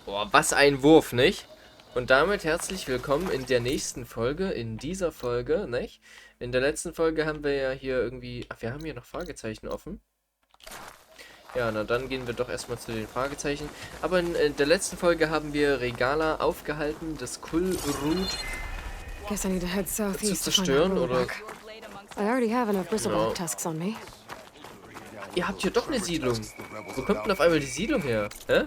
Boah, was ein Wurf, nicht? Und damit herzlich willkommen in der nächsten Folge, in dieser Folge, nicht? In der letzten Folge haben wir ja hier irgendwie... Ach, wir haben hier noch Fragezeichen offen. Ja, na dann gehen wir doch erstmal zu den Fragezeichen. Aber in der letzten Folge haben wir Regala aufgehalten, das Kulrut Guess I need to head zu southeast to find that zerstören, oder... rollback. I already have enough bristleback Ja. tusks on me. Ihr habt hier doch eine Siedlung. Wo kommt denn auf einmal die Siedlung her? Hä?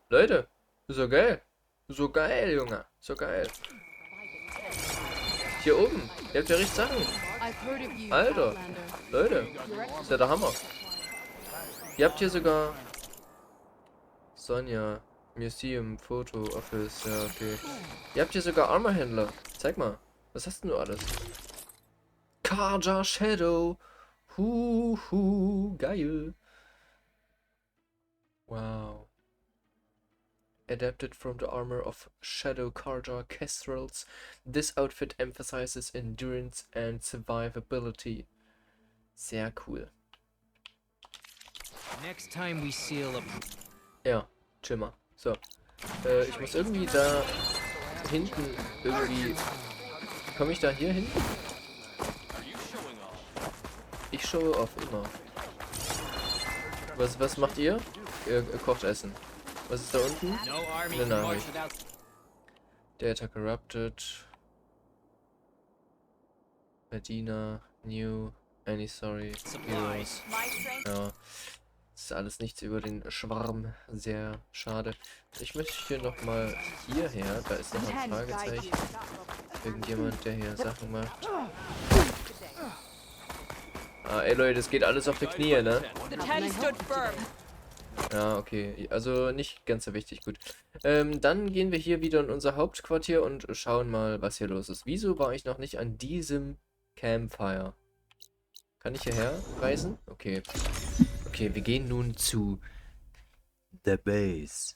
Leute, so geil. So geil, Junge. So geil. Hier oben. Ihr habt ja richtig Sachen. Alter. Leute. Ist ja der Hammer. Ihr habt hier sogar... Sonja. Museum, Foto, Office. Ja, okay. Ihr habt hier sogar Armorhändler. Zeig mal. Was hast denn du alles? Karja Shadow. Geil. Wow. Adapted from the armor of Shadow Karja Kestrels, this outfit emphasizes endurance and survivability. Sehr cool. Next time we seal a... Ja, chill mal. So. Ich muss irgendwie da hinten irgendwie... Komme ich da hier hin? Ich schaue auf immer. Was macht ihr? Ihr kocht Essen. Was ist da unten? Eine Nachricht. Data corrupted. Medina, new, any sorry, heroes. Ja, ist alles nichts über den Schwarm. Sehr schade. Ich möchte hier nochmal hierher. Da ist noch ein Fragezeichen. Irgendjemand, der hier Sachen macht. Ah, ey Leute, das geht alles auf die Knie, ne? Ja, okay. Also nicht ganz so wichtig, gut. Dann gehen wir hier wieder in unser Hauptquartier und schauen mal, was hier los ist. Wieso war ich noch nicht an diesem Campfire? Kann ich hierher reisen? Okay. Okay, wir gehen nun zu The Base.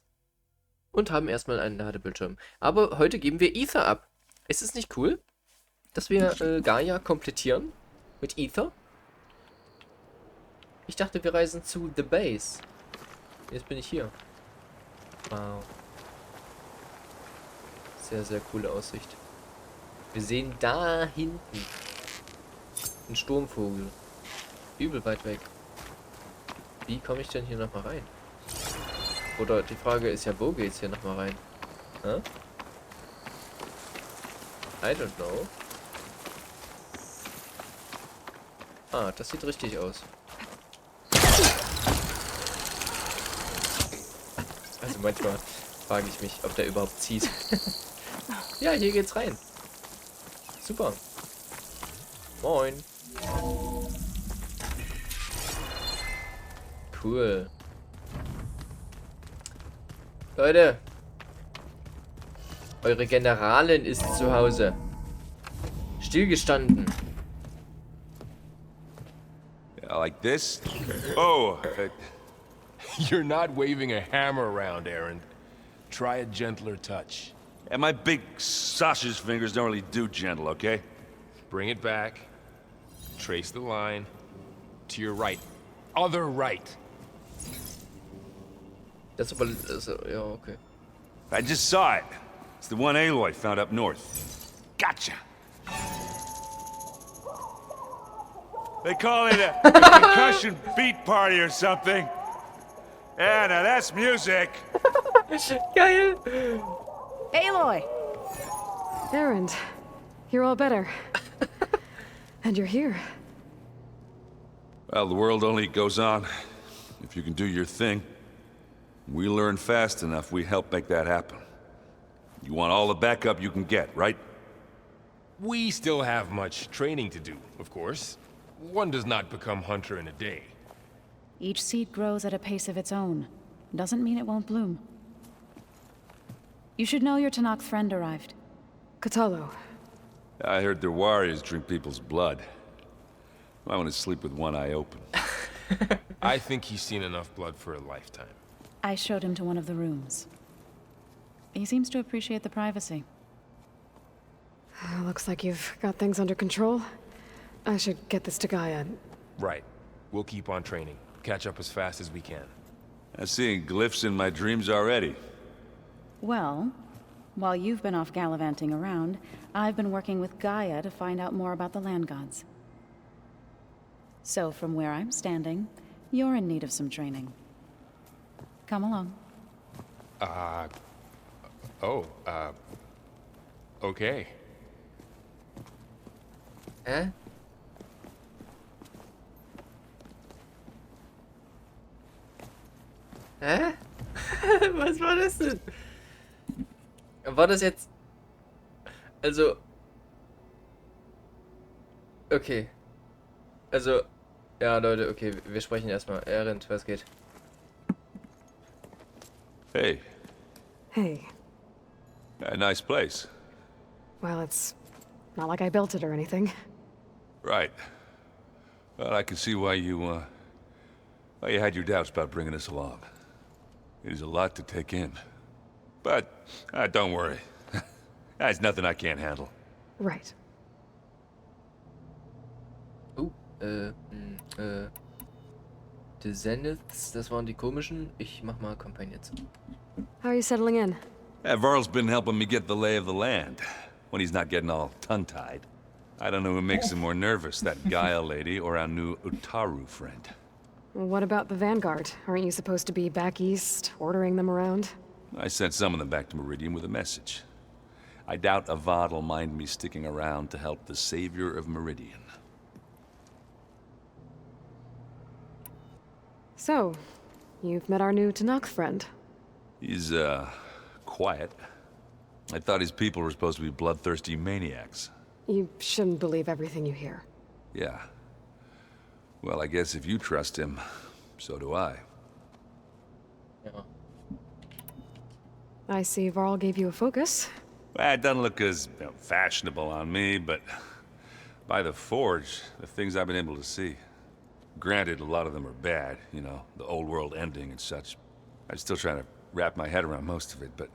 Und haben erstmal einen Ladebildschirm. Aber heute geben wir Aether ab. Ist es nicht cool, dass wir Gaia komplettieren mit Aether? Ich dachte, wir reisen zu The Base. Jetzt bin ich hier. Wow. Sehr, sehr coole Aussicht. Wir sehen da hinten einen Sturmvogel. Übel weit weg. Wie komme ich denn hier nochmal rein? Oder die Frage ist ja, wo geht's hier nochmal rein? Hä? I don't know. Ah, das sieht richtig aus. Also manchmal frage ich mich, ob der überhaupt zieht. Ja, hier geht's rein. Super. Moin. Cool. Leute. Eure Generalin ist zu Hause. Stillgestanden. Yeah, like this? Oh, You're not waving a hammer around, Aaron. Try a gentler touch. and my big sausage fingers don't really do gentle, okay? Bring it back. Trace the line. To your right. Other right. Das ist aber... ja, okay. I just saw it. It's the one Aloy found up north. Gotcha! They call it a concussion beat party or something. Yeah, now that's music. Geil! Aloy! Aaron, you're all better. And you're here. Well, the world only goes on if you can do your thing. We learn fast enough, we help make that happen. You want all the backup you can get, right? We still have much training to do, of course. One does not become hunter in a day. Each seed grows at a pace of its own. Doesn't mean it won't bloom. You should know your Tanakh friend arrived. Katalo. I heard their warriors drink people's blood. I want to sleep with one eye open. I think he's seen enough blood for a lifetime. I showed him to one of the rooms. He seems to appreciate the privacy. Looks like you've got things under control. I should get this to Gaia. Right. We'll keep on training. Catch up as fast as we can. I'm seeing glyphs in my dreams already. Well, while you've been off gallivanting around, I've been working with Gaia to find out more about the land gods. So from where I'm standing, you're in need of some training. Come along. Okay. Hä? Hä? Was war das denn? War das jetzt... Also... Okay. Also... Ja, Leute, okay, wir sprechen erstmal. Er rennt, was geht? Hey, Hey. a nice place. Well, it's not like I built it or anything. Right. Well, I can see why you had your doubts about bringing us along. It is a lot to take in. But, don't worry. That's nothing I can't handle. Right. Die Zeniths, das waren die komischen. Ich mach mal Kampagne jetzt. How are you settling in? Varl's been helping me get the lay of the land, when he's not getting all tongue-tied. I don't know who makes him more nervous, that Gaia lady or our new Utaru friend. What about the Vanguard? Aren't you supposed to be back east, ordering them around? I sent some of them back to Meridian with a message. I doubt Avad'll mind me sticking around to help the savior of Meridian. So, you've met our new Tanakh friend. He's, quiet. I thought his people were supposed to be bloodthirsty maniacs. You shouldn't believe everything you hear. Yeah. Well, I guess if you trust him, so do I. Ja. I see Varl gave you a focus. Well, it doesn't look as fashionable on me, but by the Forge, the things I've been able to see. Granted, a lot of them are bad, you know, the old world ending and such. I'm still trying to wrap my head around most of it, but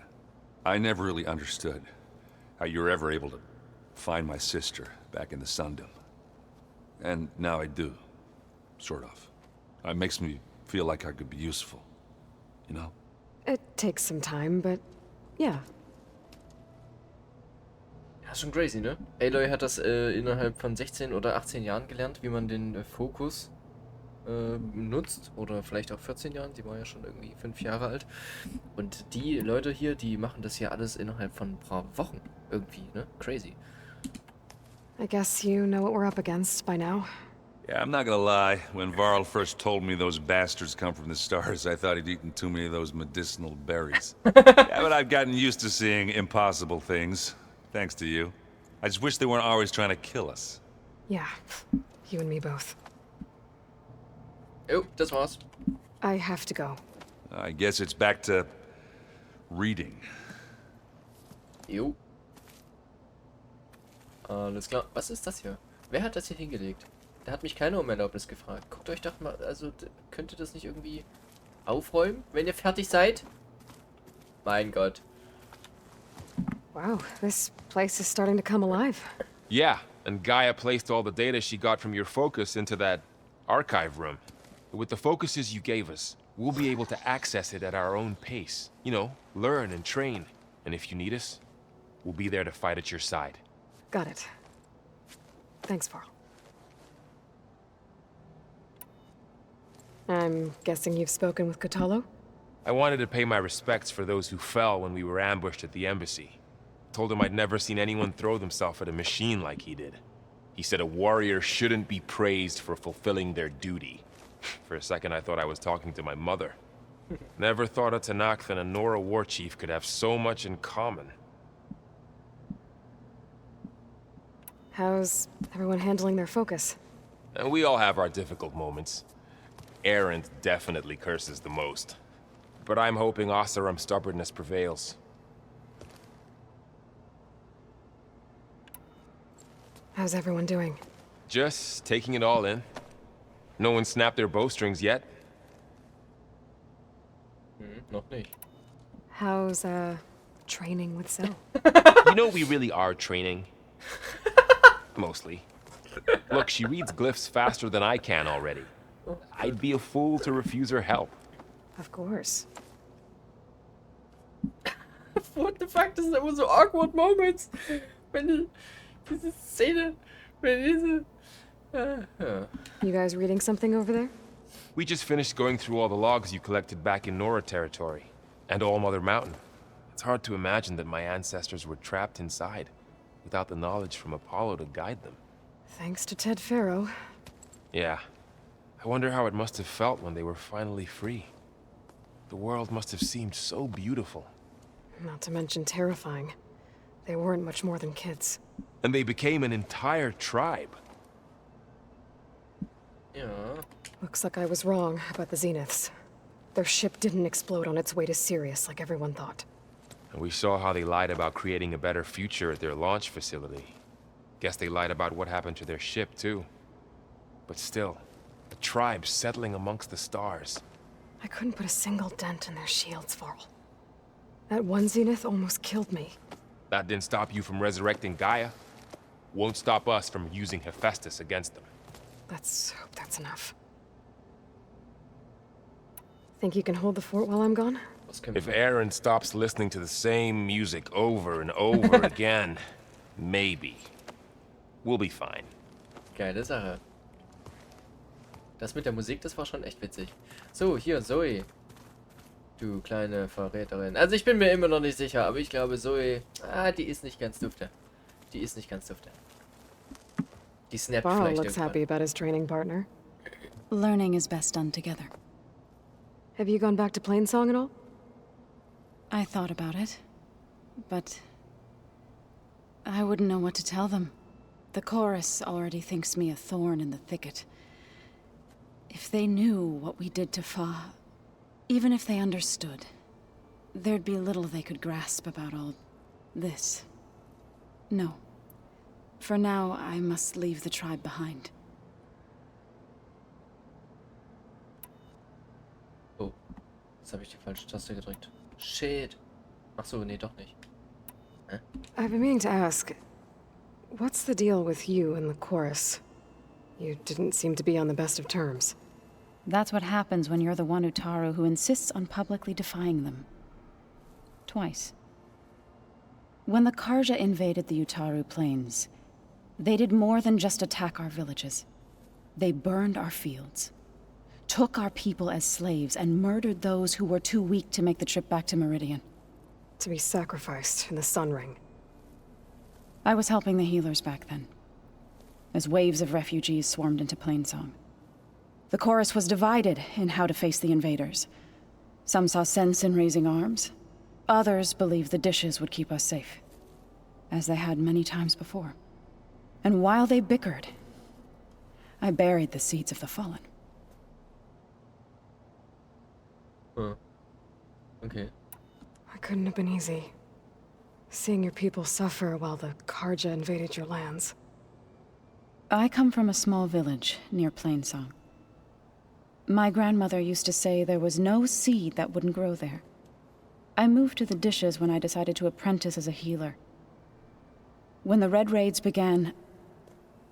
I never really understood how you were ever able to find my sister back in the Sundom. And now I do. Sort of. It makes me feel like I could be useful. You know? It takes some time, but yeah. Ja, schon crazy, ne? Aloy hat das innerhalb von 16 oder 18 Jahren gelernt, wie man den Fokus nutzt. Oder vielleicht auch 14 Jahren. Sie war ja schon irgendwie 5 Jahre alt. Und die Leute hier, die machen das hier alles innerhalb von ein paar Wochen. Irgendwie, ne? Crazy. I guess you know what we're up against by now. Yeah, I'm not gonna lie. When Varl first told me those bastards come from the stars, I thought he'd eaten too many of those medicinal berries. Yeah, but I've gotten used to seeing impossible things. Thanks to you. I just wish they weren't always trying to kill us. Yeah, you and me both. Jo, das war's. I have to go. I guess it's back to reading. Jo. Alles klar. Was ist das hier? Wer hat das hier hingelegt? Da hat mich keiner um Erlaubnis gefragt. Guckt euch doch mal, also könnt ihr das nicht irgendwie aufräumen, wenn ihr fertig seid? Mein Gott. Wow, this place is starting to come alive. Yeah, and Gaia placed all the data she got from your focus into that archive room. With the focuses you gave us, we'll be able to access it at our own pace. You know, learn and train. And if you need us, we'll be there to fight at your side. Got it. Thanks, Varl. I'm guessing you've spoken with Kotallo? I wanted to pay my respects for those who fell when we were ambushed at the embassy. Told him I'd never seen anyone throw themselves at a machine like he did. He said a warrior shouldn't be praised for fulfilling their duty. For a second, I thought I was talking to my mother. Never thought a Tanakh and a Nora war chief could have so much in common. How's everyone handling their focus? And we all have our difficult moments. Erend definitely curses the most. But I'm hoping Oseram's stubbornness prevails. How's everyone doing? Just taking it all in. No one snapped their bowstrings yet. Noch nicht. How's, training with Cell? You know we really are training. Mostly. Look, she reads glyphs faster than I can already. I'd be a fool to refuse her help. Of course. What the fuck, das sind immer so awkward moments. Wenn diese Szene, wenn diese... ja. You guys reading something over there? We just finished going through all the logs you collected back in Nora territory, and All Mother Mountain. It's hard to imagine that my ancestors were trapped inside, without the knowledge from Apollo to guide them. Thanks to Ted Faro. Yeah. I wonder how it must have felt when they were finally free. The world must have seemed so beautiful. Not to mention terrifying. They weren't much more than kids. And they became an entire tribe. Ja. Looks like I was wrong about the Zeniths. Their ship didn't explode on its way to Sirius like everyone thought. And we saw how they lied about creating a better future at their launch facility. Guess they lied about what happened to their ship, too. But still, a tribe settling amongst the stars. I couldn't put a single dent in their shields, Varl. That one Zenith almost killed me. That didn't stop you from resurrecting Gaia. Won't stop us from using Hephaestus against them. Let's hope that's enough. Think you can hold the fort while I'm gone? Was können If wir... Aaron stops listening to the same music over and over again, maybe. We'll be fine. Geile Sache. Das mit der Musik, das war schon echt witzig. So, hier, Zoe. Du kleine Verräterin. Also ich bin mir immer noch nicht sicher, aber ich glaube Zoe... die ist nicht ganz dufte. Die ist nicht ganz dufte. Die snappt Varl vielleicht looks happy irgendwann. about his training partner. Learning is best done together. Have you gone back to Plainsong at all? I thought about it, but I wouldn't know what to tell them. The chorus already thinks me a thorn in the thicket. If they knew what we did to Fa, even if they understood, there'd be little they could grasp about all this. No. For now, I must leave the tribe behind. Oh, jetzt habe ich die falsche Taste gedrückt. Shit. Ach so, nee, doch nicht. I've been meaning to ask, what's the deal with you and the chorus? You didn't seem to be on the best of terms. That's what happens when you're the one Utaru who insists on publicly defying them. Twice. When the Karja invaded the Utaru plains, they did more than just attack our villages. They burned our fields, took our people as slaves, and murdered those who were too weak to make the trip back to Meridian. To be sacrificed in the Sun Ring. I was helping the healers back then, as waves of refugees swarmed into Plainsong. The chorus was divided in how to face the invaders. Some saw sense in raising arms. Others believed the dishes would keep us safe, as they had many times before. And while they bickered, I buried the seeds of the fallen. Hm. Okay. It couldn't have been easy. Seeing your people suffer while the Karja invaded your lands. I come from a small village near Plainsong. My grandmother used to say there was no seed that wouldn't grow there. I moved to the dishes when I decided to apprentice as a healer. When the Red Raids began,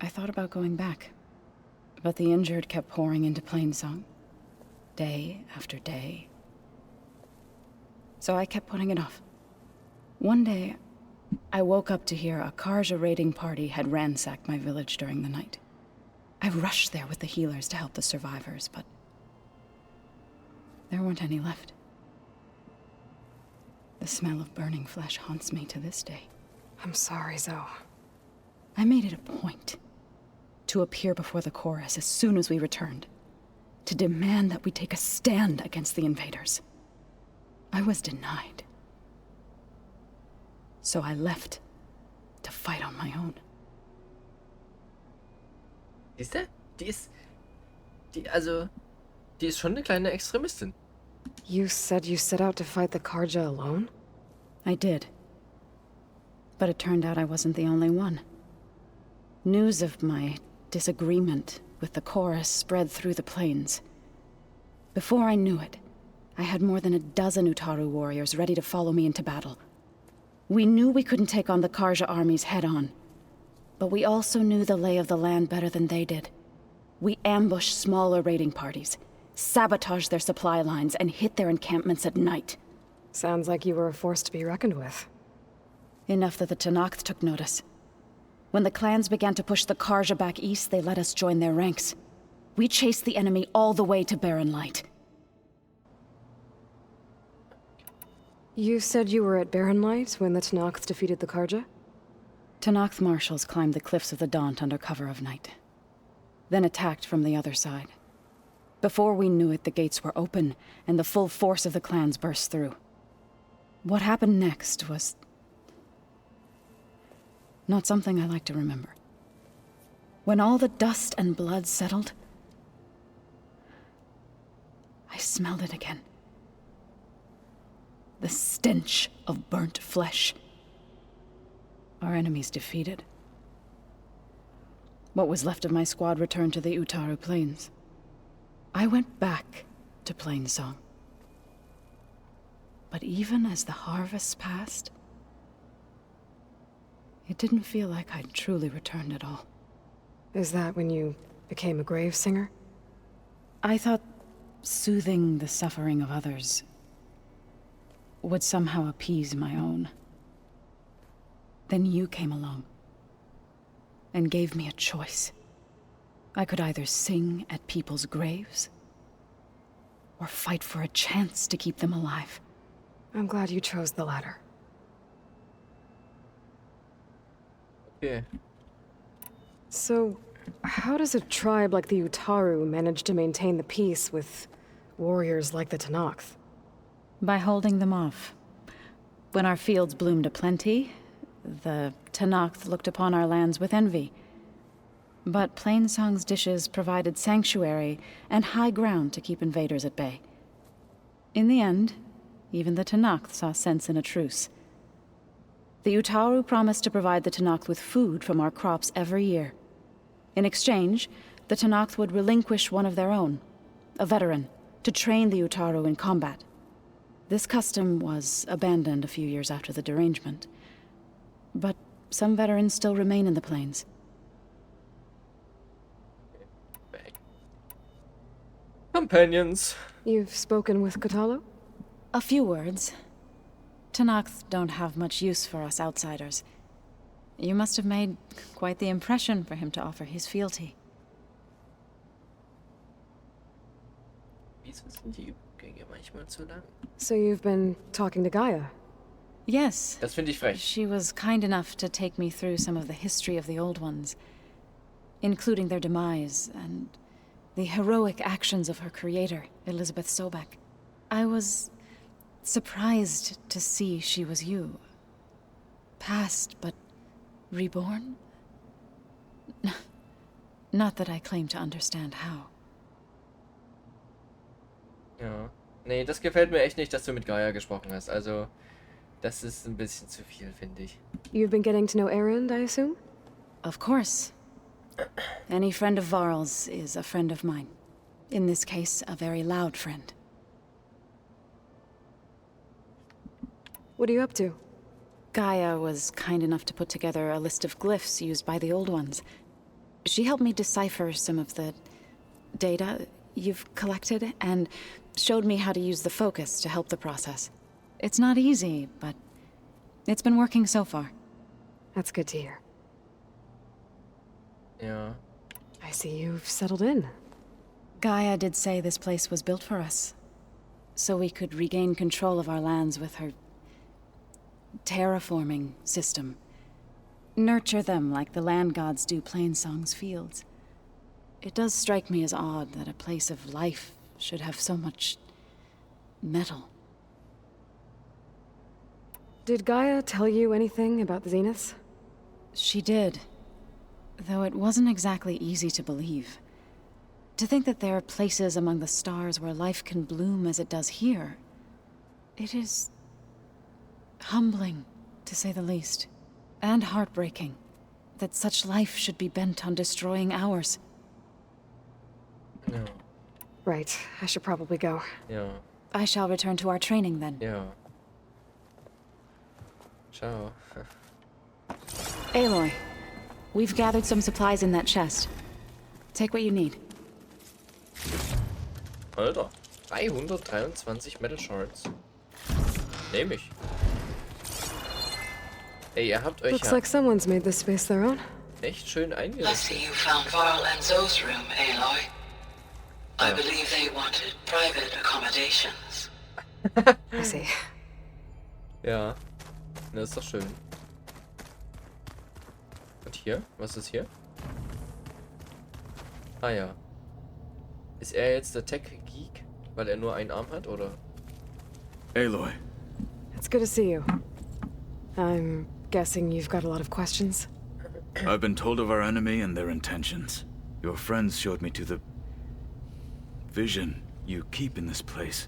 I thought about going back. But the injured kept pouring into Plainsong, day after day. So I kept putting it off. One day, I woke up to hear a Karja raiding party had ransacked my village during the night. I rushed there with the healers to help the survivors, but there weren't any left. The smell of burning flesh haunts me to this day. I'm sorry, Zoe. I made it a point to appear before the chorus as soon as we returned, to demand that we take a stand against the invaders. I was denied. So I left to fight on my own. Siehst du? Die ist schon eine kleine Extremistin. You said you set out to fight the Karja alone? I did. But it turned out I wasn't the only one. News of my disagreement with the chorus spread through the plains. Before I knew it, I had more than a dozen Utaru warriors ready to follow me into battle. We knew we couldn't take on the Karja armies head-on, but we also knew the lay of the land better than they did. We ambushed smaller raiding parties, sabotaged their supply lines, and hit their encampments at night. Sounds like you were a force to be reckoned with. Enough that the Tanakh took notice. When the clans began to push the Karja back east, they let us join their ranks. We chased the enemy all the way to Barren Light. You said you were at Barren Light when the Tanakh defeated the Karja? Tanakh marshals climbed the cliffs of the Daunt under cover of night, then attacked from the other side. Before we knew it, the gates were open, and the full force of the clans burst through. What happened next was not something I like to remember. When all the dust and blood settled, I smelled it again. The stench of burnt flesh. Our enemies defeated. What was left of my squad returned to the Utaru Plains. I went back to Plainsong. But even as the harvest passed, it didn't feel like I'd truly returned at all. Is that when you became a grave singer? I thought soothing the suffering of others would somehow appease my own. Then you came along and gave me a choice. I could either sing at people's graves or fight for a chance to keep them alive. I'm glad you chose the latter. Okay. So, how does a tribe like the Utaru manage to maintain the peace with warriors like the Tanakh? By holding them off. When our fields bloomed aplenty, the Tanakh looked upon our lands with envy. But Plainsong's dishes provided sanctuary and high ground to keep invaders at bay. In the end, even the Tanakh saw sense in a truce. The Utaru promised to provide the Tanakh with food from our crops every year. In exchange, the Tanakh would relinquish one of their own, a veteran, to train the Utaru in combat. This custom was abandoned a few years after the derangement. But some veterans still remain in the plains. Companions. You've spoken with Kotalo? A few words. Tanakh don't have much use for us outsiders. You must have made quite the impression for him to offer his fealty. Wieso sind die Übergänge manchmal zu lang? So you've been talking to Gaia? Yes. Das finde ich frech. She was kind enough to take me through some of the history of the Old Ones, including their demise and the heroic actions of her creator, Elizabeth Sobek. I was surprised to see she was you. Past, but reborn? Not that I claim to understand how. Ja. Nee, das gefällt mir echt nicht, dass du mit Gaia gesprochen hast. Also, das ist ein bisschen zu viel, finde ich. You've been getting to know Erend, I assume? Of course. Any friend of Varl's is a friend of mine. In this case, a very loud friend. What are you up to? Gaia was kind enough to put together a list of glyphs used by the Old Ones. She helped me decipher some of the data you've collected and showed me how to use the focus to help the process. It's not easy, but it's been working so far. That's good to hear. Ja. I see you've settled in. Gaia did say this place was built for us, so we could regain control of our lands with her terraforming system. Nurture them like the land gods do Plainsong's fields. It does strike me as odd that a place of life should have so much metal. Did Gaia tell you anything about the Zeniths? She did, though it wasn't exactly easy to believe. To think that there are places among the stars where life can bloom as it does here, it is humbling, to say the least, and heartbreaking that such life should be bent on destroying ours. Ja. Right, I should probably go. Ja. I shall return to our training then. Ja. Ciao. Aloy, we've gathered some supplies in that chest. Take what you need. Alter. 323 Metal Shards. Nehme ich. Ey, ihr habt euch Looks ja like someone's made this space their own. echt schön I eingerichtet. see you found Varl and Zoe's room, Aloy. I believe they wanted private accommodations. I see. Ja, das ist doch schön. Und hier? Was ist hier? Ah ja. Ist er jetzt der Tech-Geek, weil er nur einen Arm hat, oder? Aloy, It's good to see you. I'm guessing you've got a lot of questions. I've been told of our enemy and their intentions. Your friends showed me to the vision you keep in this place,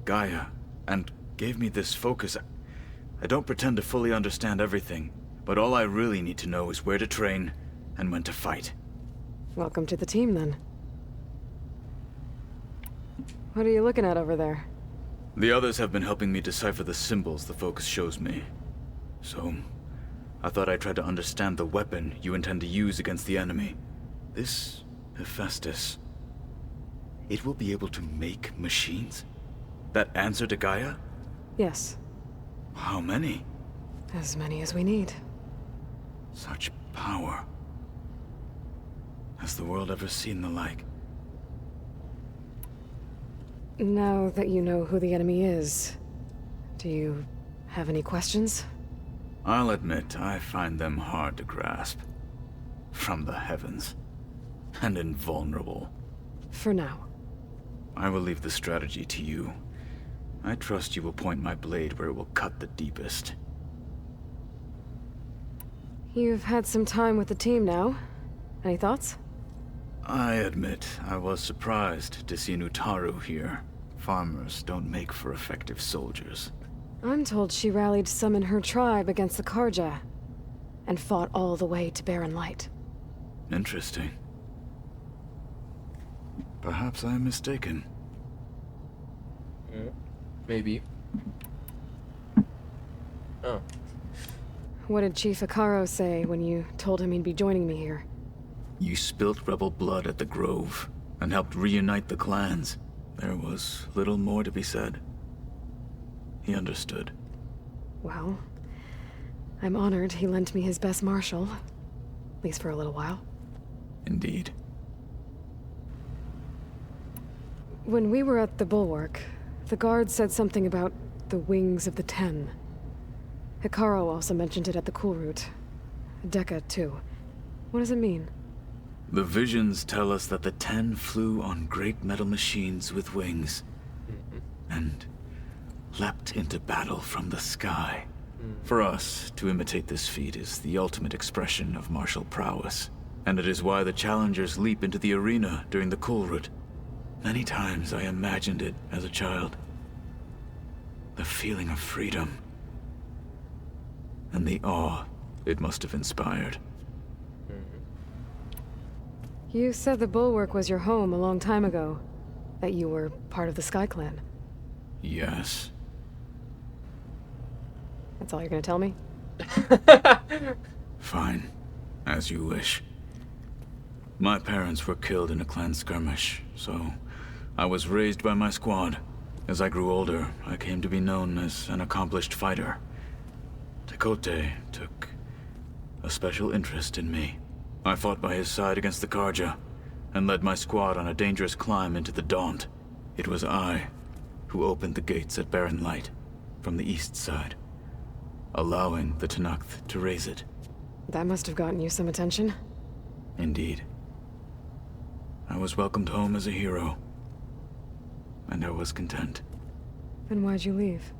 Gaia, and gave me this focus. I don't pretend to fully understand everything, but all I really need to know is where to train and when to fight. Welcome to the team, then. What are you looking at over there? The others have been helping me decipher the symbols the focus shows me. So, I thought I'd try to understand the weapon you intend to use against the enemy. This Hephaestus, it will be able to make machines? That answer to Gaia? Yes, How many? as many as we need. Such power. Has the world ever seen the like? Now that you know who the enemy is, do you have any questions? I'll admit, I find them hard to grasp. From the heavens. And invulnerable. For now. I will leave the strategy to you. I trust you will point my blade where it will cut the deepest. You've had some time with the team now. Any thoughts? I admit, I was surprised to see Nutaru here. Farmers don't make for effective soldiers. I'm told she rallied some in her tribe against the Karja, and fought all the way to Barren Light. Interesting. Perhaps I am mistaken. Maybe. Oh. What did Chief Akaro say when you told him he'd be joining me here? You spilt rebel blood at the Grove, and helped reunite the clans. There was little more to be said. He understood. Well, I'm honored he lent me his best marshal. At least for a little while. Indeed. When we were at the Bulwark, the guard said something about the Wings of the Ten. Hikaru also mentioned it at the Cool Route. Dekka, too. What does it mean? The visions tell us that the Ten flew on great metal machines with wings, and leapt into battle from the sky. For us, to imitate this feat is the ultimate expression of martial prowess, and it is why the challengers leap into the arena during the Cool Route. Many times I imagined it as a child. The feeling of freedom, and the awe it must have inspired. You said the Bulwark was your home a long time ago. That you were part of the Sky Clan. Yes. That's all you're gonna tell me? Fine. As you wish. My parents were killed in a clan skirmish, so I was raised by my squad. As I grew older, I came to be known as an accomplished fighter. Tekote took a special interest in me. I fought by his side against the Karja, and led my squad on a dangerous climb into the Daunt. It was I who opened the gates at Barren Light, from the east side, allowing the Tenakth to raise it. That must have gotten you some attention. Indeed. I was welcomed home as a hero, and I was content. Then why'd you leave?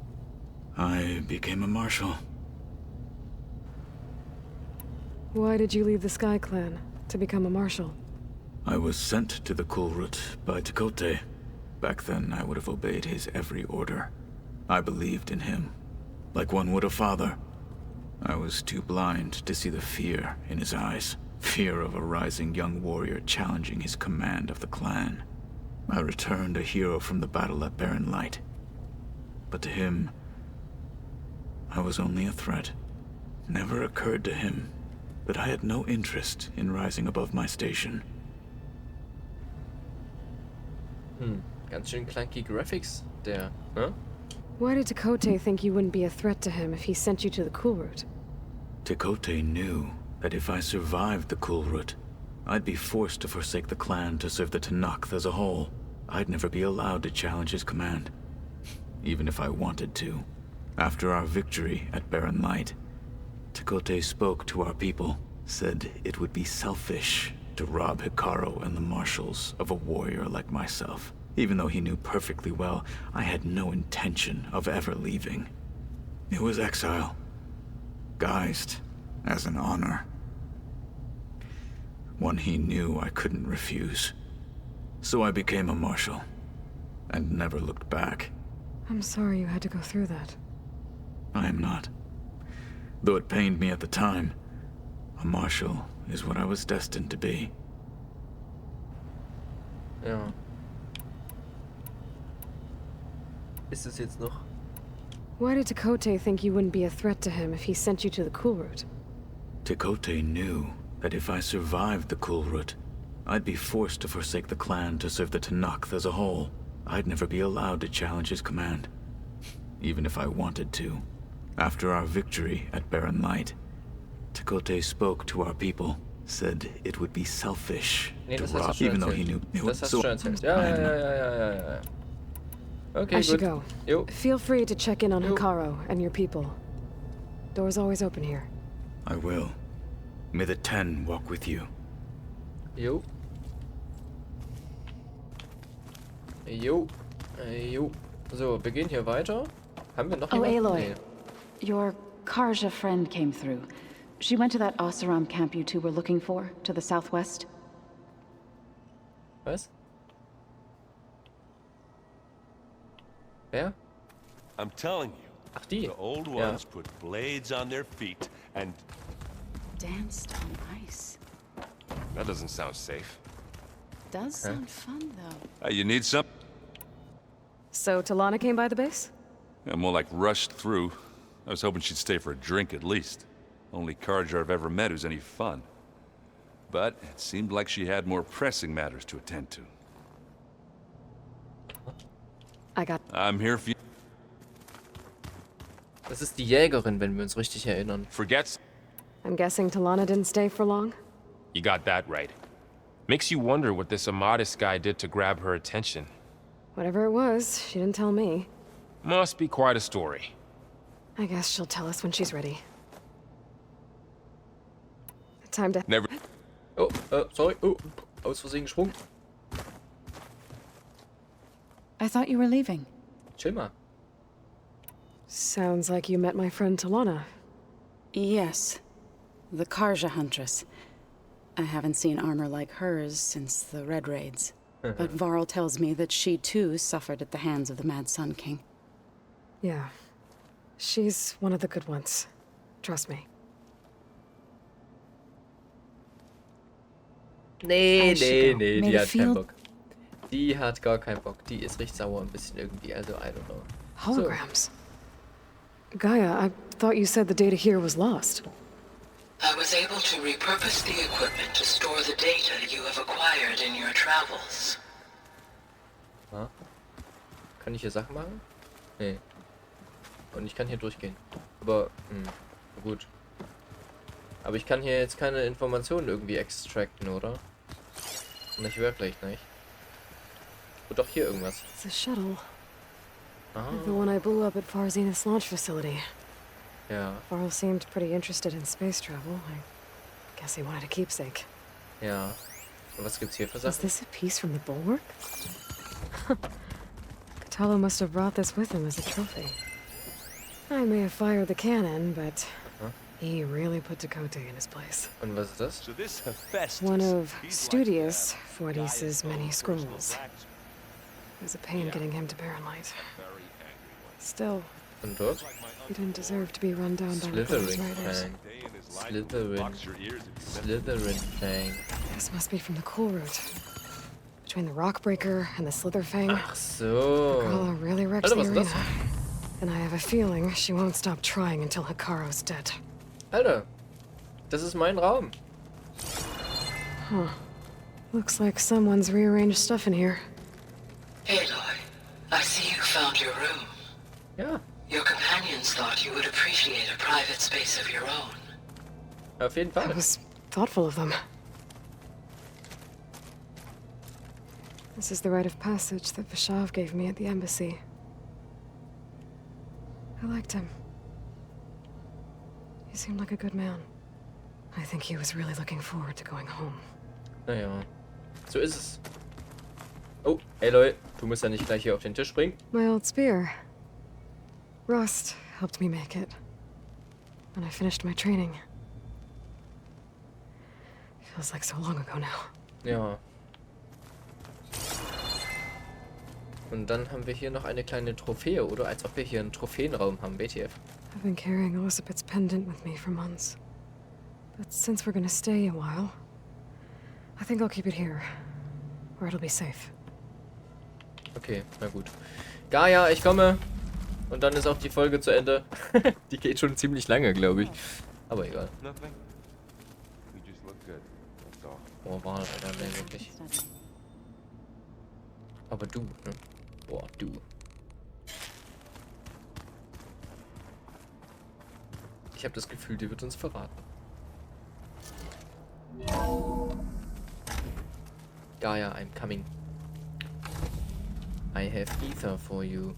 I became a marshal. Why did you leave the Sky Clan to become a marshal? I was sent to the Cool Route by Tekote. Back then, I would have obeyed his every order. I believed in him, like one would a father. I was too blind to see the fear in his eyes. Fear of a rising young warrior challenging his command of the clan. I returned a hero from the battle at Barren Light. But to him, I was only a threat. Never occurred to him that I had no interest in rising above my station. Ganz schön clunky Graphics, der, ne? Why did Takote think you wouldn't be a threat to him if he sent you to the cool route? Takote knew that if I survived the cool route, I'd be forced to forsake the clan to serve the Tanakh as a whole. I'd never be allowed to challenge his command, even if I wanted to. After our victory at Barren Light, Takote spoke to our people, said it would be selfish to rob Hikaru and the marshals of a warrior like myself, even though he knew perfectly well I had no intention of ever leaving. It was exile, guised as an honor. One he knew I couldn't refuse. So I became a marshal, and never looked back. I'm sorry you had to go through that. I am not. Though it pained me at the time, a marshal is what I was destined to be. Ja. Ist es jetzt noch? Why did Takote think you wouldn't be a threat to him if he sent you to the cool route? Takote knew that if I survived the cool route, I'd be forced to forsake the clan to serve the Tanakh as a whole. I'd never be allowed to challenge his command, even if I wanted to. After our victory at Barren Light, Takote spoke to our people, said it would be selfish Nee, to das hast du rob, schon even though he erzählt. knew. Das hast du schon erzählt. Ja, I ja, am not. ja. Okay, I should gut. go. Jo. Feel free to check in on Yo. Hikaru and your people. Door's always open here. I will. May the Ten walk with you. Jo. Jo. Jo. So, wir gehen hier weiter. Haben wir noch Oh, jemanden? Aloy. Nee. Your Karja friend came through. She went to that Oseram camp you two were looking for, to the southwest. Was? Wer? I'm telling you, Ach, die. the old Ja. ones put blades on their feet and Danced on ice. That doesn't sound safe. Does sound fun, though. You need some? So Talana came by the base? Yeah, more like rushed through. I was hoping she'd stay for a drink at least. Only Karja I've ever met who's any fun. But it seemed like she had more pressing matters to attend to. I got... I'm here for you. Das ist die Jägerin, wenn wir uns richtig erinnern. Forgets? I'm guessing Talana didn't stay for long? You got that right. Makes you wonder what this Amadis guy did to grab her attention. Whatever it was, she didn't tell me. Must be quite a story. I guess she'll tell us when she's ready. Time to... Never... Oh, sorry. Oh, aus Versehen gesprungen. I thought you were leaving. Chill mal. Sounds like you met my friend Talana. Yes. The Karja Huntress. I haven't seen armor like hers since the Red Raids. But Varl tells me that she too suffered at the hands of the Mad Sun King. Yeah. She's one of the good ones. Trust me. Nee, Shiko, die made a hat keinen field- Bock. Die hat gar keinen Bock. Die ist richtig sauer ein bisschen irgendwie. Also, I don't know. Holograms. Gaia, I thought you said the data here was lost. I was able to repurpose the equipment to store the data you have acquired in your travels. Ja. Kann ich hier Sachen machen? Nee. Und ich kann hier durchgehen. Aber, gut. Aber ich kann hier jetzt keine Informationen irgendwie extracten, oder? Nicht wirklich, nicht? Und doch hier irgendwas. It's a shuttle. Ah, The one I blew up at Far Zenith's launch facility. ja, Varl seemed pretty interested in space travel. I guess he wanted a keepsake. ja. Und was gibt's hier für Is Sachen? this a piece from the bulwark? Katalo must have brought this with him as a trophy. I may have fired the cannon, but he really put Takote in his place. Und was ist das? so this Hephaestus, One of he's Studius like Fortis's many Gaia's scrolls. personal It was a pain getting him to Barren Light. Still, Und dort? he didn't deserve to be run down by the Gods Slytherin Riders. Fang. day in his life. Slytherin. Box your ears if you Slytherin Fang. This must be from the cool route. Between the Rockbreaker and the Slitherfang, Ach so. Carla really wrecks Alter, the was ist das? arena. And I have a feeling she won't stop trying until Hikaru's dead. Alter, das ist mein Raum. Looks like someone's rearranged stuff in here. Aloy, I see you found your room. Ja, Your companions thought you would appreciate a private space of your own. auf jeden That Fall. was thoughtful of them. This is the rite of passage that Vashav gave me at the embassy. I liked him. He seemed like a good man. I think he was really looking forward to going home. Naja, so ist es. Oh, Aloy, du musst ja nicht gleich hier auf den Tisch springen. My old spear. Rust helped me make it. When I finished my training. Feels like so long ago now. Ja. Und dann haben wir hier noch eine kleine Trophäe, oder? Als ob wir hier einen Trophäenraum haben, WTF. I've been carrying Elizabeth's pendant with me for months. But since we're gonna stay a while, I think I'll keep it here, where it'll be safe. Okay, na gut. Gaia, ich komme. Und dann ist auch die Folge zu Ende. Die geht schon ziemlich lange, glaube ich. Aber egal. Nothing. We just look good. That's all. Boah, war das Alter, nee, wirklich. Aber du, ne? Boah, du. Ich habe das Gefühl, die wird uns verraten. Gaia, I'm coming. I have ether for you.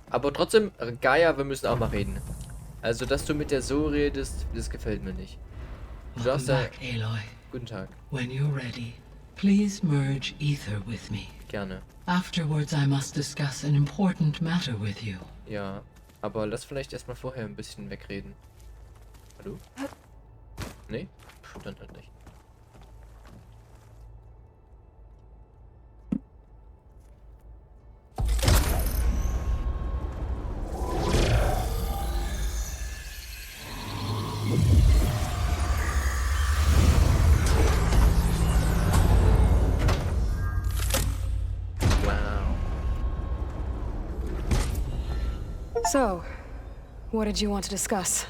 Aber trotzdem, Gaia, wir müssen auch mal reden. Also, dass du mit der so redest, das gefällt mir nicht. Du Welcome darfst da... back, Aloy. Guten Tag. When you're ready, please merge ether with me. Gerne. Afterwards, I must discuss an important matter with you. Ja, aber lass vielleicht erstmal vorher ein bisschen wegreden. Hallo? Nee? Puh, dann halt nicht. So, what did you want to discuss?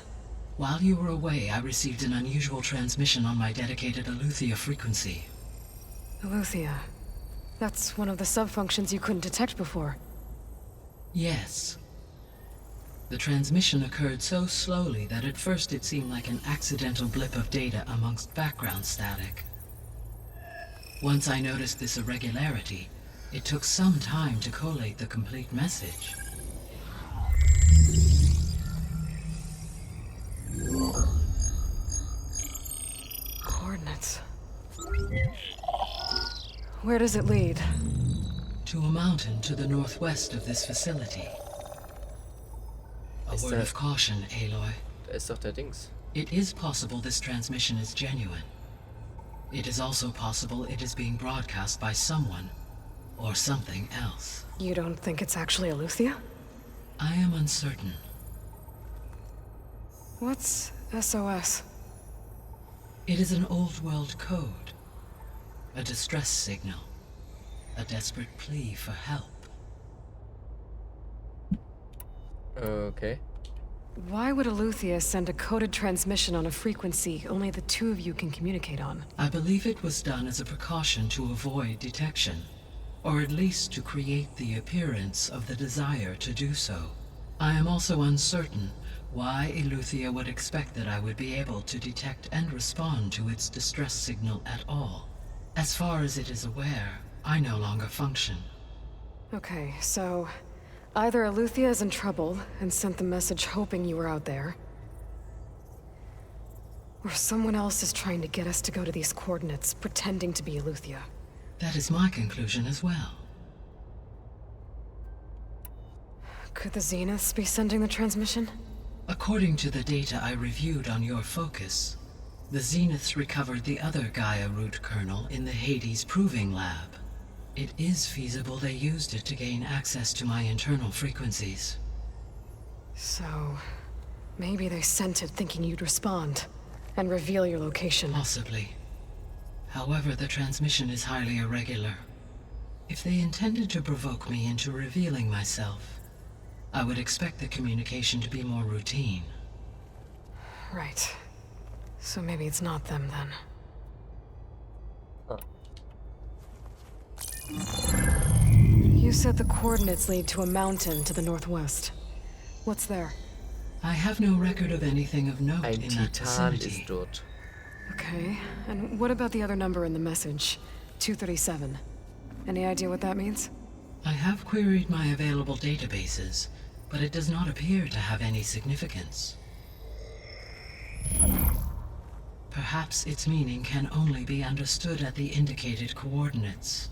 While you were away, I received an unusual transmission on my dedicated Aletheia frequency. Aletheia. That's one of the sub-functions you couldn't detect before. Yes. The transmission occurred so slowly that at first it seemed like an accidental blip of data amongst background static. Once I noticed this irregularity, it took some time to collate the complete message. Coordinates. Where does it lead? To a mountain to the northwest of this facility. A Is word that- of caution, Aloy. Da ist doch der Dings. It is possible this transmission is genuine. It is also possible it is being broadcast by someone or something else. You don't think it's actually Aletheia? I am uncertain. What's SOS? It is an old world code. A distress signal. A desperate plea for help. Okay. Why would Aletheia send a coded transmission on a frequency only the two of you can communicate on? I believe it was done as a precaution to avoid detection, or at least to create the appearance of the desire to do so. I am also uncertain why Aletheia would expect that I would be able to detect and respond to its distress signal at all. As far as it is aware, I no longer function. Okay, so either Aletheia is in trouble and sent the message hoping you were out there, or someone else is trying to get us to go to these coordinates, pretending to be Aletheia. That is my conclusion as well. Could the Zeniths be sending the transmission? According to the data I reviewed on your focus, the Zeniths recovered the other Gaia root kernel in the Hades Proving Lab. It is feasible they used it to gain access to my internal frequencies. So, maybe they sent it thinking you'd respond and reveal your location. Possibly. However, the transmission is highly irregular. If they intended to provoke me into revealing myself, I would expect the communication to be more routine. Right. So maybe it's not them then. said the coordinates lead to a mountain to the northwest. What's there? I have no record of anything of note Ein in that Titan vicinity. ist dort. Okay, and what about the other number in the message? 237. Any idea what that means? I have queried my available databases, but it does not appear to have any significance. Perhaps its meaning can only be understood at the indicated coordinates.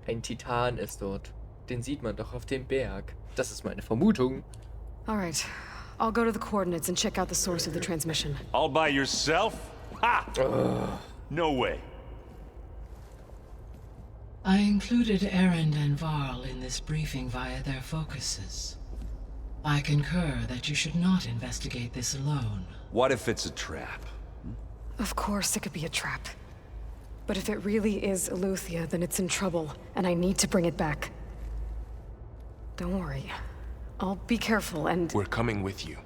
Ein Titan ist dort. Den sieht man doch auf dem Berg. Das ist meine Vermutung. Alright, I'll go to the coordinates and check out the source of the transmission. All by yourself? Ha! No way. I included Erend and Varl in this briefing via their focuses. I concur that you should not investigate this alone. What if it's a trap? Of course it could be a trap. But if it really is Eleuthia, then it's in trouble, and I need to bring it back. Don't worry. I'll be careful and... We're coming with you.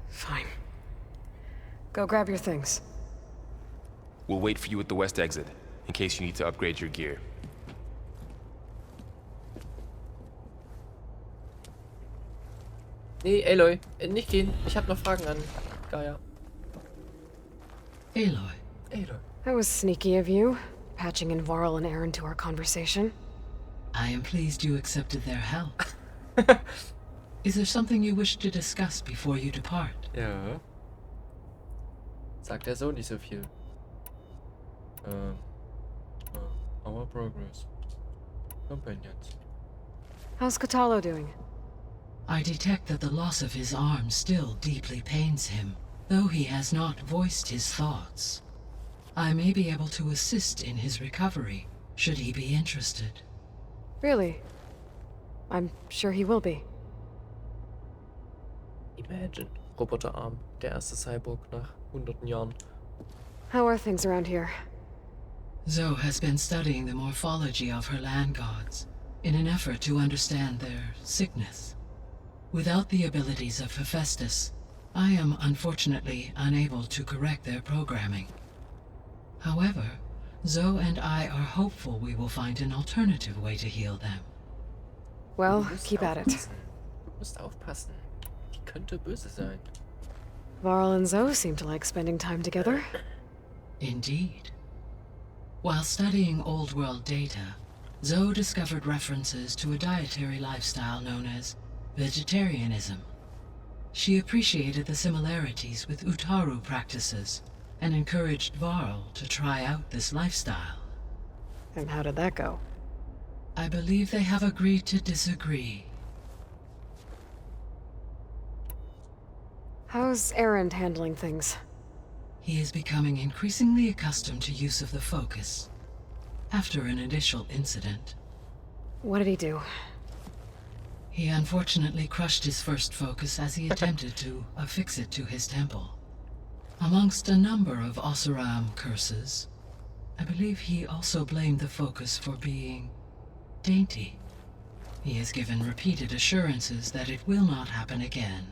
Fine. Go grab your things. We'll wait for you at the west exit, in case you need to upgrade your gear. Nee, Aloy, nicht gehen. Ich habe noch Fragen an Gaia. Aloy, Aloy. That was sneaky of you, patching in Varl and Aaron to our conversation. I am pleased you accepted their help. Is there something you wish to discuss before you depart? Ja. Sagt er so nicht so viel. Our progress. Companions. How's Katalo doing? I detect that the loss of his arm still deeply pains him, though he has not voiced his thoughts. I may be able to assist in his recovery, should he be interested. Really? I'm sure he will be. Imagine. Roboterarm. Der erste Cyborg nach hunderten Jahren. How are things around here? Zoe has been studying the morphology of her land gods in an effort to understand their sickness. Without the abilities of Hephaestus, I am unfortunately unable to correct their programming. However, Zoe and I are hopeful we will find an alternative way to heal them. Well, Du musst keep at it. aufpassen. Du musst aufpassen. Die könnte böse sein. Varl and Zoe seem to like spending time together. Indeed. While studying Old World data, Zoe discovered references to a dietary lifestyle known as vegetarianism. She appreciated the similarities with Utaru practices and encouraged Varl to try out this lifestyle. And how did that go? I believe they have agreed to disagree. How's Aaron handling things? He is becoming increasingly accustomed to use of the focus. After an initial incident, What did he do? he unfortunately crushed his first focus as he attempted to affix it to his temple. Amongst a number of Oseram curses, I believe he also blamed the focus for being dainty. He has given repeated assurances that it will not happen again.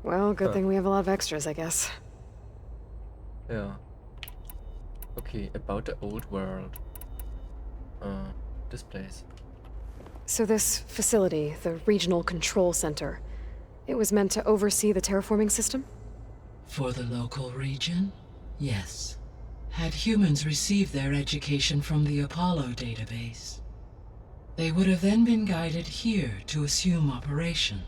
Well, good thing we have a lot of extras, I guess. Ja. Okay, about the old world. This place. So this facility, the Regional Control Center, it was meant to oversee the terraforming system? For the local region, yes. Had humans received their education from the Apollo database, they would have then been guided here to assume operation.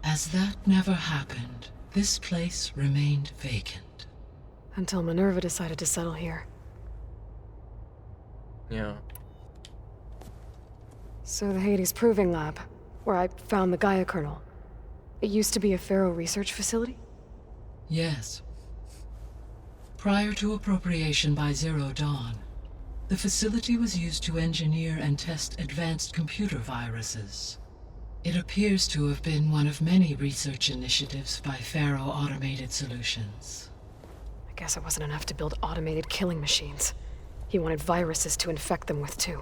As that never happened, this place remained vacant. Until Minerva decided to settle here. Ja. So the Hades Proving Lab, where I found the Gaia kernel, it used to be a Pharaoh research facility? Yes. Prior to appropriation by Zero Dawn, the facility was used to engineer and test advanced computer viruses. It appears to have been one of many research initiatives by Pharaoh Automated Solutions. I guess it wasn't enough to build automated killing machines. He wanted viruses to infect them with too.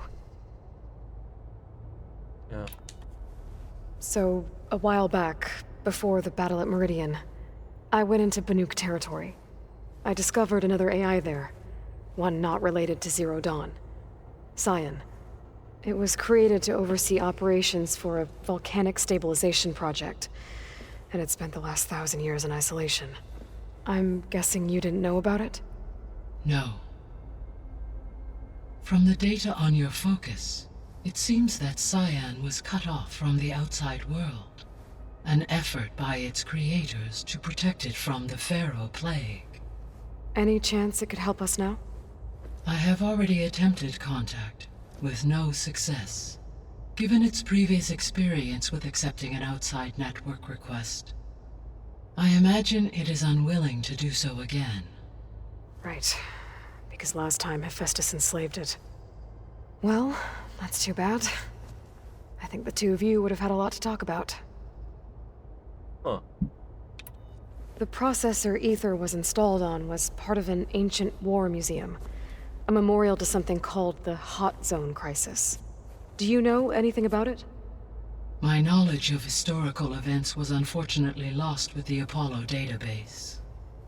Ja. So, a while back, before the battle at Meridian, I went into Banuk territory. I discovered another AI there. one not related to Zero Dawn. Cyan. It was created to oversee operations for a volcanic stabilization project, and it spent the last 1,000 years in isolation. I'm guessing you didn't know about it? No. From the data on your focus, it seems that Cyan was cut off from the outside world. An effort by its creators to protect it from the Pharaoh Plague. Any chance it could help us now? I have already attempted contact, with no success. Given its previous experience with accepting an outside network request, I imagine it is unwilling to do so again. Right. Because last time Hephaestus enslaved it. Well, that's too bad. I think the two of you would have had a lot to talk about. Huh. The processor Aether was installed on was part of an ancient war museum. A memorial to something called the Hot Zone Crisis. Do you know anything about it? My knowledge of historical events was unfortunately lost with the Apollo database.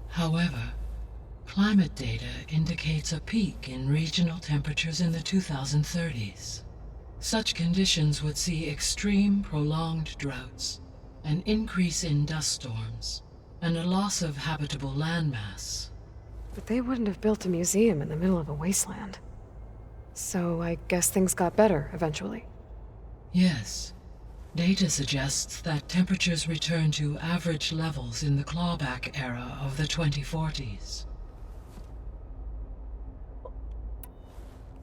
However, climate data indicates a peak in regional temperatures in the 2030s. Such conditions would see extreme, prolonged droughts, an increase in dust storms, and a loss of habitable landmass. But they wouldn't have built a museum in the middle of a wasteland. So I guess things got better eventually. Yes. Data suggests that temperatures returned to average levels in the clawback era of the 2040s.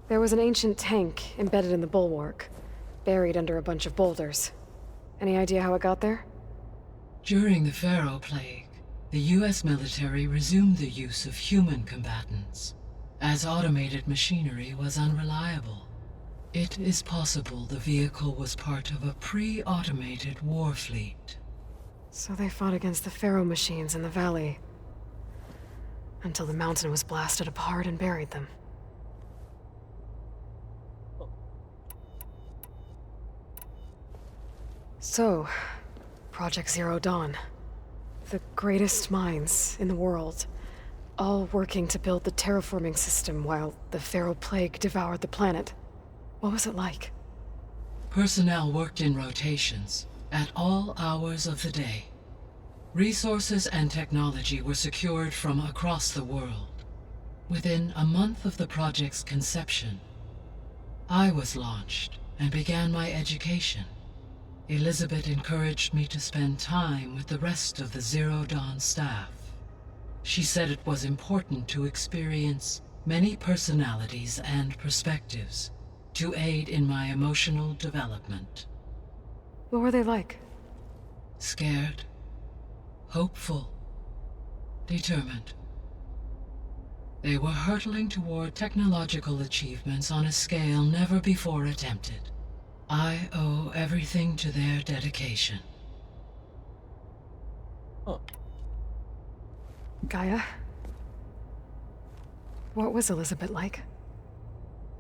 There was an ancient tank embedded in the bulwark, buried under a bunch of boulders. Any idea how it got there? During the Pharaoh Plague, the US military resumed the use of human combatants, as automated machinery was unreliable. It is possible the vehicle was part of a pre-automated war fleet. So they fought against the Pharaoh machines in the valley, until the mountain was blasted apart and buried them. So, Project Zero Dawn. The greatest minds in the world, all working to build the terraforming system while the Pharaoh Plague devoured the planet. What was it like? Personnel worked in rotations, at all hours of the day. Resources and technology were secured from across the world. Within a month of the project's conception, I was launched and began my education. Elizabeth encouraged me to spend time with the rest of the Zero Dawn staff. She said it was important to experience many personalities and perspectives to aid in my emotional development. What were they like? Scared, hopeful, determined. They were hurtling toward technological achievements on a scale never before attempted. I owe everything to their dedication. Oh. Gaia? What was Elizabeth like?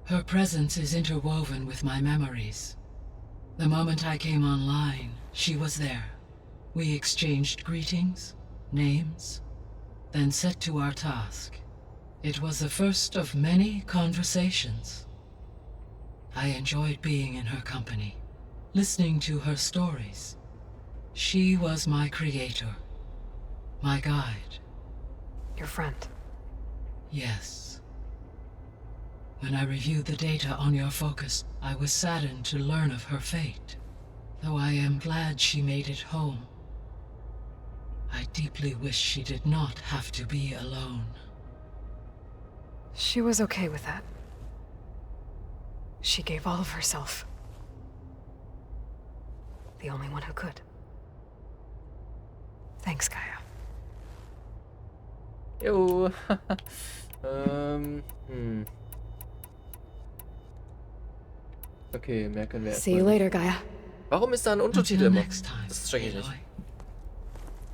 Her presence is interwoven with my memories. The moment I came online, she was there. We exchanged greetings, names, then set to our task. It was the first of many conversations. I enjoyed being in her company, listening to her stories. She was my creator, my guide. Your friend. Yes. When I reviewed the data on your focus, I was saddened to learn of her fate. Though I am glad she made it home. I deeply wish she did not have to be alone. She was okay with that. She gave all of herself. The only one who could. Thanks, Gaia. Jo. Okay, mehr können wir See you erstmal later, Gaia. Warum ist da ein Untertitel Until immer? next time, Das check ich nicht. Aloy.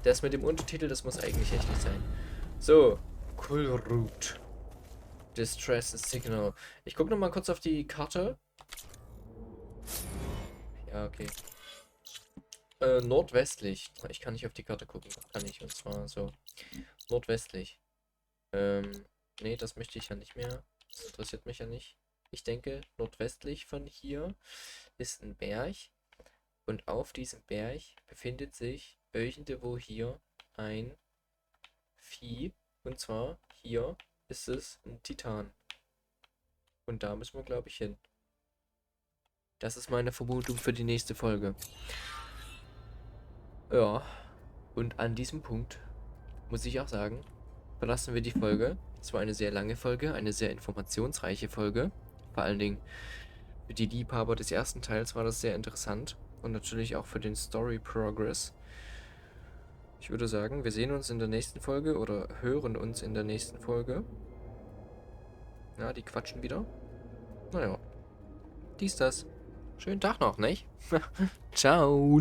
Das mit dem Untertitel, das muss eigentlich echt nicht sein. So, Cool Route. Distress Signal. Ich gucke nochmal kurz auf die Karte. Ja, okay. Nordwestlich. Ich kann nicht auf die Karte gucken. Kann ich. Und zwar so. Nordwestlich. Nee, das möchte ich ja nicht mehr. Das interessiert mich ja nicht. Ich denke, nordwestlich von hier ist ein Berg. Und auf diesem Berg befindet sich irgendwo hier ein Vieh. Und zwar hier ist es ein Titan. Und da müssen wir, glaube ich, hin. Das ist meine Vermutung für die nächste Folge. Ja. Und an diesem Punkt muss ich auch sagen, verlassen wir die Folge. Es war eine sehr lange Folge, eine sehr informationsreiche Folge. Vor allen Dingen für die Liebhaber des ersten Teils war das sehr interessant. Und natürlich auch für den Story Progress. Ich würde sagen, wir sehen uns in der nächsten Folge oder hören uns in der nächsten Folge. Ja, die quatschen wieder. Naja, dies, das. Schönen Tag noch, nicht? Ciao.